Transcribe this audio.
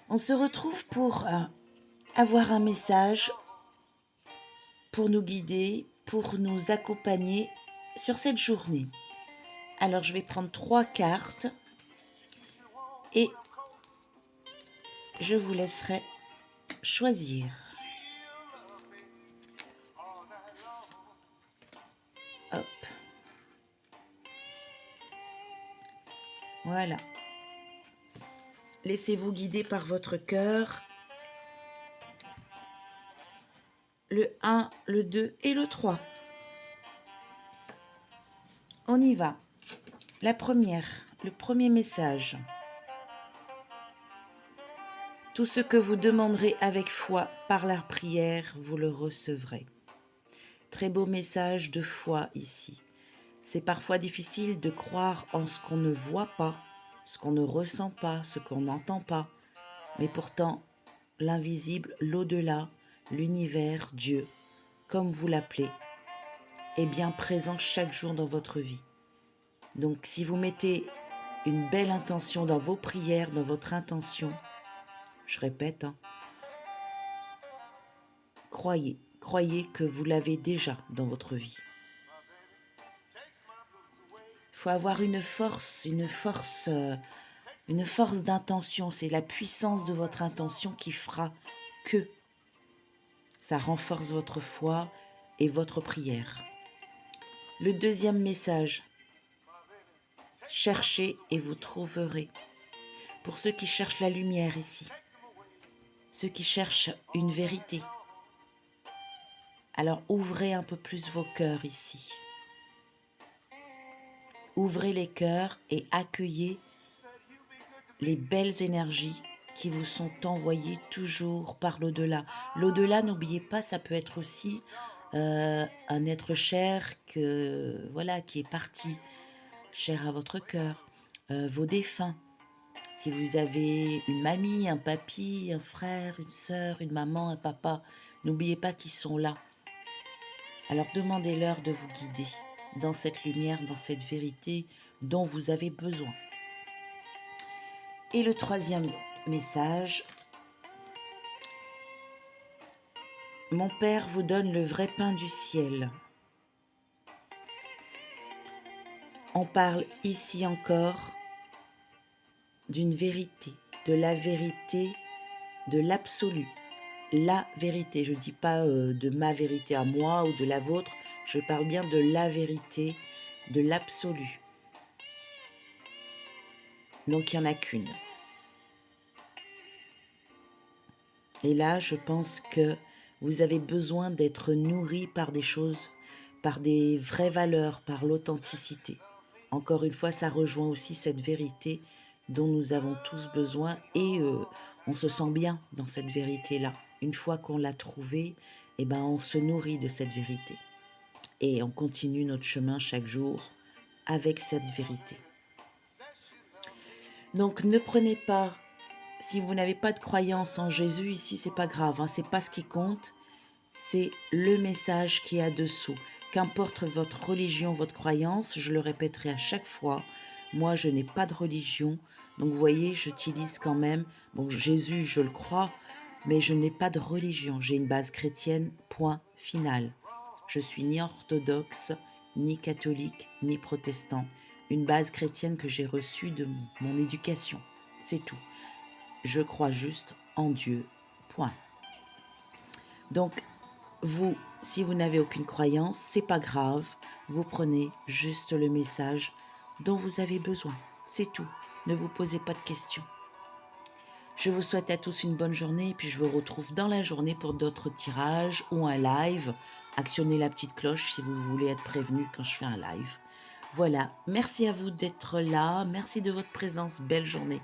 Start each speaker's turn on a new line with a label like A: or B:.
A: On se retrouve pour avoir un message pour nous guider, pour nous accompagner sur cette journée. Alors je vais prendre 3 cartes et je vous laisserai choisir. Hop. Voilà. Laissez-vous guider par votre cœur. Le 1, le 2 et le 3. On y va. La première, le premier message. Tout ce que vous demanderez avec foi par la prière, vous le recevrez. Très beau message de foi ici. C'est parfois difficile de croire en ce qu'on ne voit pas, ce qu'on ne ressent pas, ce qu'on n'entend pas. Mais pourtant, l'invisible, l'au-delà, l'univers, Dieu, comme vous l'appelez, est bien présent chaque jour dans votre vie. Donc si vous mettez une belle intention dans vos prières, dans votre intention, je répète, croyez que vous l'avez déjà dans votre vie. Il faut avoir une force d'intention. C'est la puissance de votre intention qui fera que ça renforce votre foi et votre prière. Le deuxième message, cherchez et vous trouverez. Pour ceux qui cherchent la lumière ici, ceux qui cherchent une vérité, alors ouvrez un peu plus vos cœurs ici. Ouvrez les cœurs et accueillez les belles énergies qui vous sont envoyées toujours par l'au-delà. L'au-delà, n'oubliez pas, ça peut être aussi un être cher qui est parti, cher à votre cœur, vos défunts. Si vous avez une mamie, un papy, un frère, une sœur, une maman, un papa, n'oubliez pas qu'ils sont là. Alors demandez-leur de vous guider dans cette lumière, dans cette vérité dont vous avez besoin. Et le troisième message, mon Père vous donne le vrai pain du ciel. On parle ici encore d'une vérité, de la vérité, de l'absolu. La vérité, je ne dis pas de ma vérité à moi ou de la vôtre, je parle bien de la vérité, de l'absolu. Donc il n'y en a qu'une. Et là, je pense que vous avez besoin d'être nourri par des choses, par des vraies valeurs, par l'authenticité. Encore une fois, ça rejoint aussi cette vérité dont nous avons tous besoin et on se sent bien dans cette vérité-là. Une fois qu'on l'a trouvée, on se nourrit de cette vérité. Et on continue notre chemin chaque jour avec cette vérité. Donc ne prenez pas, si vous n'avez pas de croyance en Jésus ici, c'est pas grave, c'est pas ce qui compte, c'est le message qui est dessous. Qu'importe votre religion, votre croyance, je le répéterai à chaque fois, moi je n'ai pas de religion, donc vous voyez, j'utilise quand même, bon Jésus je le crois, mais je n'ai pas de religion, j'ai une base chrétienne, point final. Je suis ni orthodoxe, ni catholique, ni protestant. Une base chrétienne que j'ai reçue de mon éducation. C'est tout. Je crois juste en Dieu. Point. Donc, vous, si vous n'avez aucune croyance, c'est pas grave. Vous prenez juste le message dont vous avez besoin. C'est tout. Ne vous posez pas de questions. Je vous souhaite à tous une bonne journée et puis je vous retrouve dans la journée pour d'autres tirages ou un live. Actionnez la petite cloche si vous voulez être prévenu quand je fais un live. Voilà, merci à vous d'être là, merci de votre présence, belle journée.